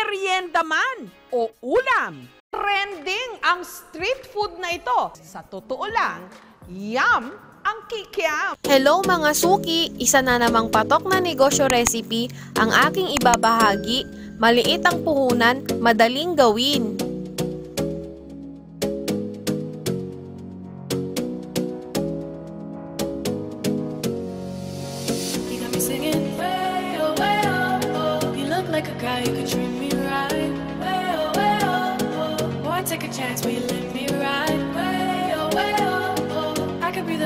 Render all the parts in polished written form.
merienda man o ulam. Trending ang street food na ito. Sa totoo lang, yum ang Kikiam. Hello mga suki! Isa na namang patok na negosyo recipe ang aking ibabahagi. Maliit ang puhunan, madaling gawin.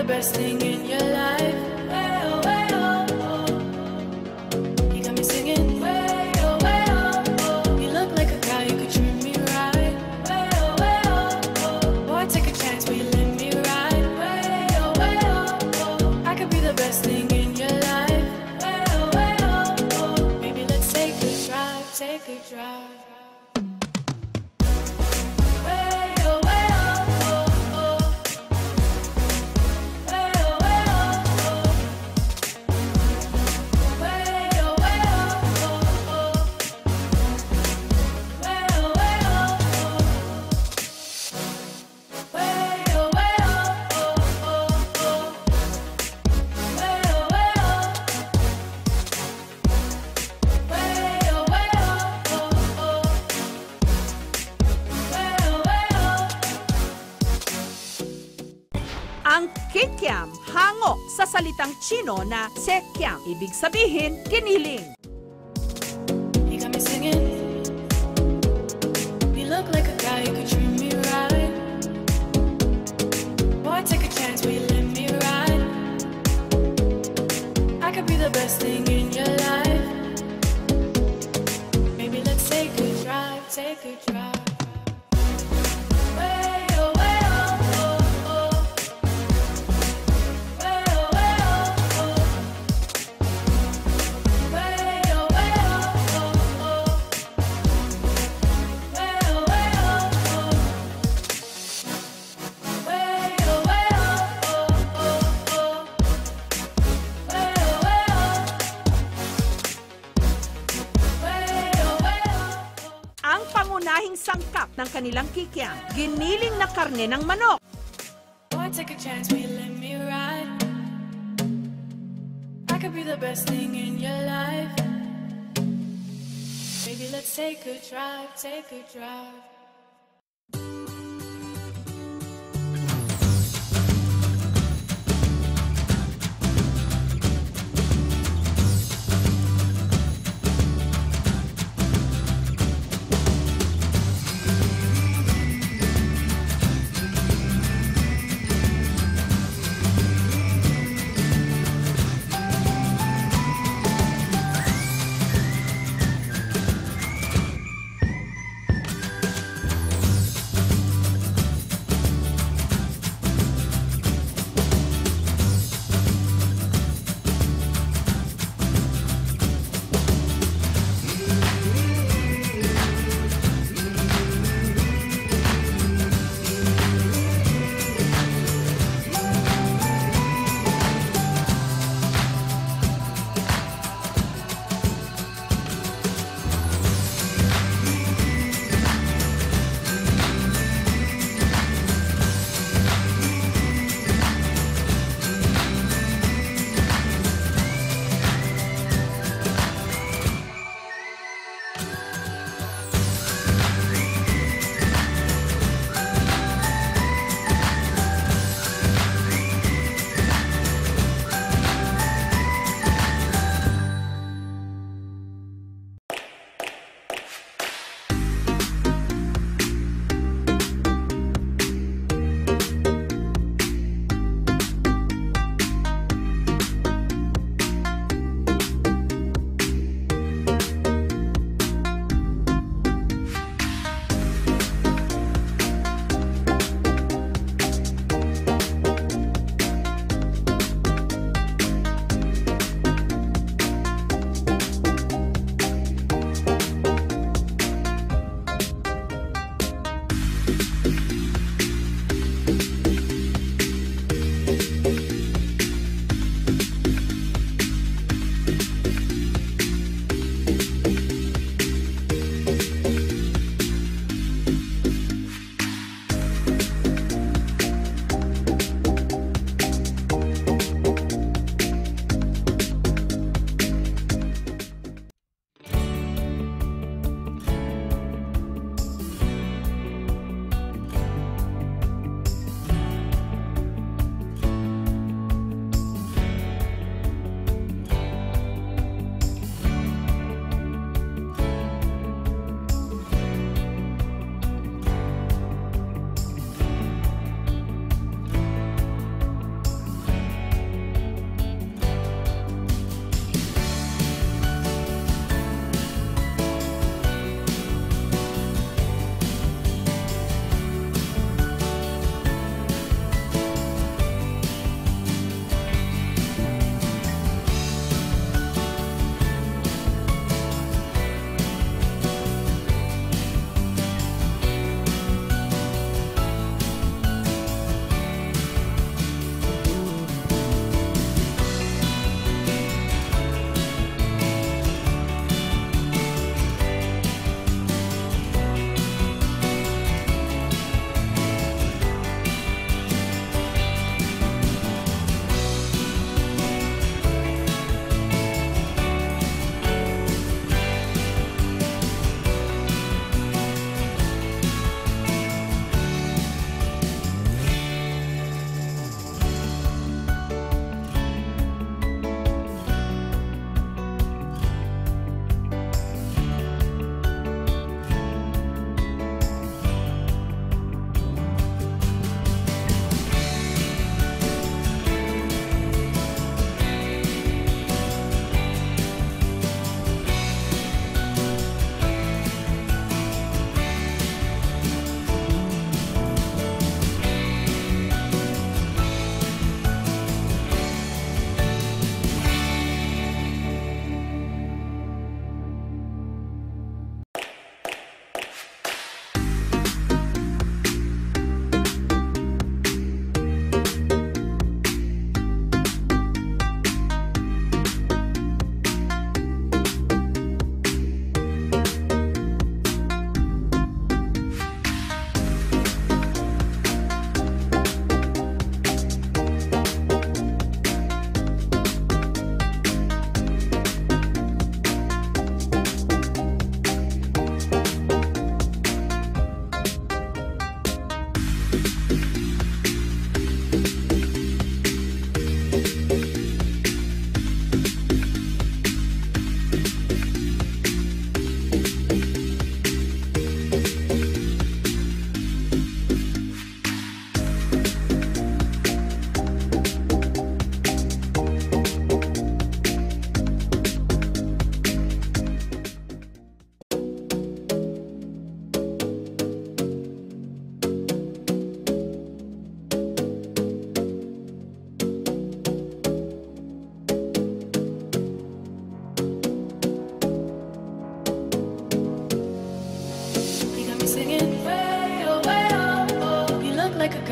The best thing in your life. Way oh, way oh, oh. You got me singing. Way oh, way oh, oh. You look like a guy who could treat me right. Way oh, oh. Boy, take a chance, will you let me ride? Way oh, oh. I could be the best thing in your life. Way oh, oh. Maybe let's take a drive, take a drive. Ang Kikiam, hango sa salitang Chino na sekiam, ibig sabihin, kiniling. You got me singing. You look like a guy who could treat me right. Boy, take a chance, will you let me ride? I could be the best thing in your life. Maybe let's take a drive, take a drive. Pangunahing sangkap ng kanilang Kikiam, giniling na karne ng manok. Boy, take a chance, will you let me ride? I could be the best thing in your life. Maybe let's take a drive, take a drive.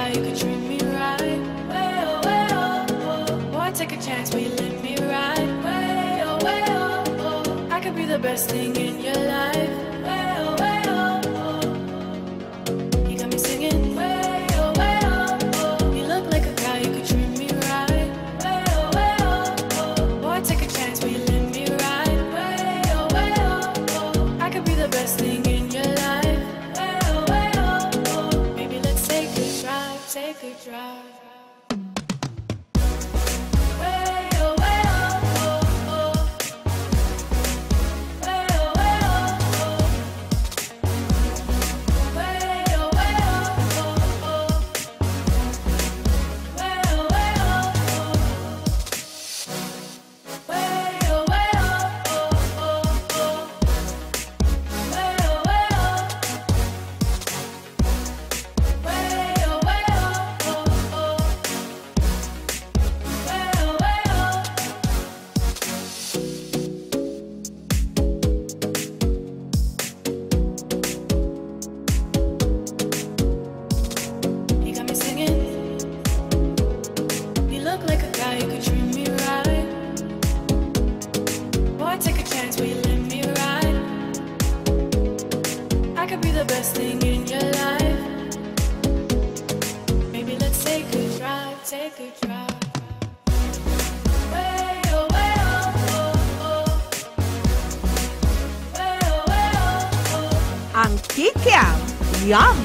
guy, you could treat me right. Way oh, way oh, oh. Boy, take a chance, will you let me ride? Way oh, oh. I could be the best thing in your life. Way oh, oh. You got me singing. Way oh, oh. You look like a guy, you could treat me right. Way oh, oh. Boy, take a chance, will you let me ride? Way oh, oh. I could be the best thing in your life. Way oh, oh. Maybe let's take a drive, take a drive. Way oh, oh. Way oh, oh. Way oh, oh. Way oh, oh. Way oh, You got me singing. You look like a guy, you could treat me right. Boy, take a chance, will you let me ride? I could be the best thing in your life. Maybe let's take a drive, take a drive. Way oh, oh. Way oh, oh. Ang Kikiam, yum!